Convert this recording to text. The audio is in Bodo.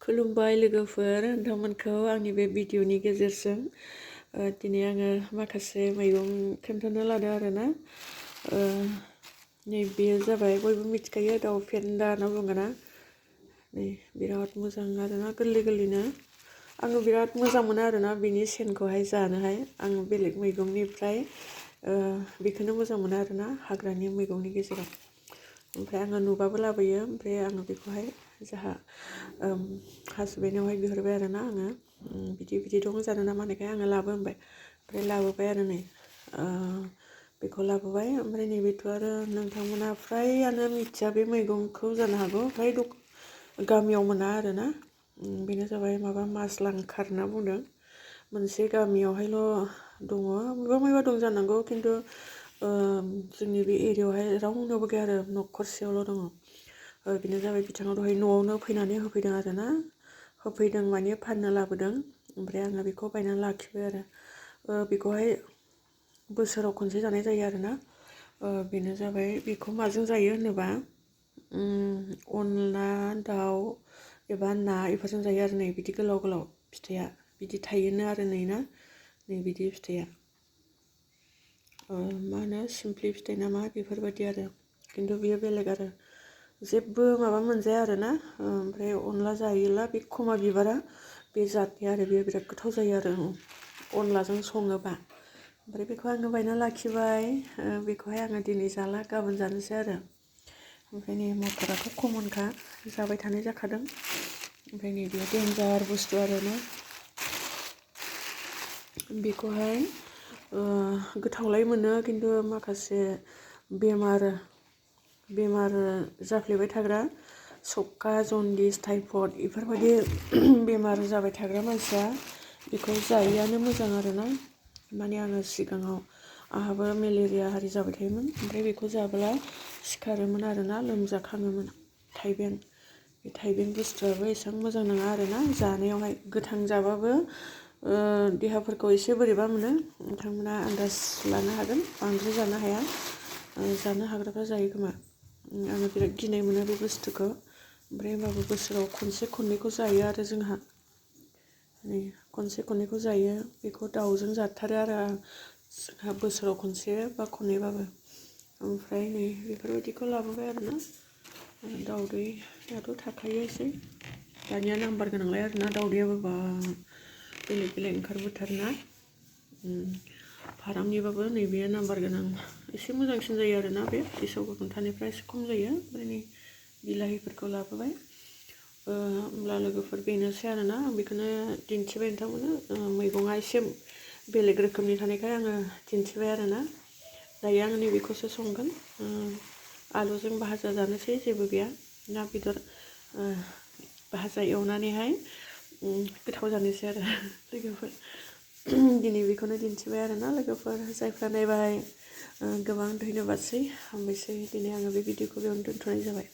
खुलुमबाय लोगोफोर नोंथांमोनखौ आंनि बे भिडिअनि गेजेरजों दिनै आङो माखासे मैगं खोन्थानो लादों आरोना नै बेयो जाबाय बयबो मिथिखायो दाउ फेन्दा होनना बुङोना नै बिराद मोजां आरोना गोरलै गोरलैनो आङो बिराद मोजां मोनो आरोना बिनि सेनखौहाय जानोहाय आं बेलेग मैगंनिफ्राय बेखौनो मोजां मोनो आरोना हाग्रानि मैगंनि गेजेराव ओमफ्राय आङो नुबाबो लाबोयो ओमफ्राय आङो बेखौहाय जाहा हासबेन्डनावहाय बिहरबाय आरोना आङो बिदि दं जानो नामा होननायखाय आङो लाबो होनबाय ओमफ्राय लाबोबाय आरो नै बेखौ लाबोबाय ओमफ्राय नैबेथ' आरो नोंथांमोना फ्रायानो मिथिया बे मैगंखौ जानो हागौ फ्राय गामियाव मोना आरोना बेनो जाबाय माबा मासलांखार होनना बुंदों मोनसे गामियावहायल' दङ बबेबा दं जानांगौ खिन्थु जोंनि बे एरियायावहाय रावनावबो गैया आरो न'खरसेयावल' दङ बेनो जाबाय बिथाङा दहाय न'आवनो फैनानै होफैदों आरोना होफैदों माने फाननो लाबोदों ओमफ्राय आङो बेखौ बायनानै लाखिबाय आरो बेखौहाय बोसोराव खनसे जानाय जायो आरोना बेनो जाबाय बेखौ माजों जायो होनोबा अनला दाउ एबा ना बेफोरजों जायो आरो नै बिदि गोलाव गोलाव फिथाइया बिदि थायोनो आरो नै ना नै बिदि फिथाइया मा होनो सिमफ्लि फिथाइ नामा बेफोरबायदि आरो खिन्थु बेयो बेलेग आरो जेबो माबा मोनजाया आरोना ओमफ्राय अनला जायोला बे खमा बिबारा बे जातनि आरो बेयो बिराद गोथाव जायो आरो अनलाजों सङोबा ओमफ्राय बेखौ आङो बायना लाखिबाय बेखौहाय आङो दिनै जाला गाबोन जानोसै आरो ओमफ्राय नै मटराथ' कमनखा जाबाय थानाय जाखादों ओमफ्राय नै बेयो डेन्जार बुस्थु आरोना बेखौहाय गोथावलाय मोनो खिन्थु माखासे बेमार जाफ्लेबाय थाग्रा सबखा जन्दिस टाइफड बेफोरबायदि बेमार जाबाय थाग्रा मानसिया बेखौ जायैआनो मोजां आरोना माने आङो सिगाङाव आंहाबो मेलेरिया आरि जाबाय थायोमोन ओमफ्राय बेखौ जाब्ला सिखारोमोन आरोना लोमजाखाङोमोन बे थाइबें बुस्थुआबो एसेबां मोजां नङा आरोना जानायावहाय गोथां जाबाबो देहाफोरखौ एसे बोरैबा मोनो नोंथांमोना आन्दाज लानो हागोन बांद्राय जानो हाया जानो हाग्राफ्रा जायो खोमा आङो बिराद गिनाय मोनो बे बुस्थुखौ ओमफ्राय होमबाबो बोसोराव खनसे खननैखौ जायो आरो जोंहा नै खनसे खननैखौ जायो बेखौ दाउजों जाथारो आरो जोंहा बोसोराव खनसे बा खननैबाबो ओमफ्राय नै बेफोरबायदिखौ लाबोबाय आरोना दाउदैयाथ' थाखायोसै दानिया नाम्बार गोनांलाय आरोना दाउदैयाबो बा बेलेग ओंखारबोथारोना फारामनिबाबो नैबे नाम्बार गोनां एसे मोजांसिन जायो आरोना बे गेसाव गोफोनथानिफ्राय एसे खम जायो ओमफ्राय नै बिलाहिफोरखौ लाबोबाय होमब्ला लोगोफोर बेनोसै आरोना आं बेखौनो दिन्थिबाय नोंथांमोननो मैगङा एसे बेलेग रोखोमनि थानायखाय आङो दिन्थिबाय आरोना दायो आङो नैबेखौसो संगोन आलुजों भाजा जानोसै जेबो गैया ना बेदर भाजा एवनानैहाय गोथाव जानोसै आरो लोगोफोर दिनै बेखौनो दिन्थिबाय आरोना लोगोफोर जायफ्रा नायबाय गोबां धन्यबादसै हामबायसै दिनै आङो बे भिडिअखौ बेयावनो दोनथ'नाय जाबाय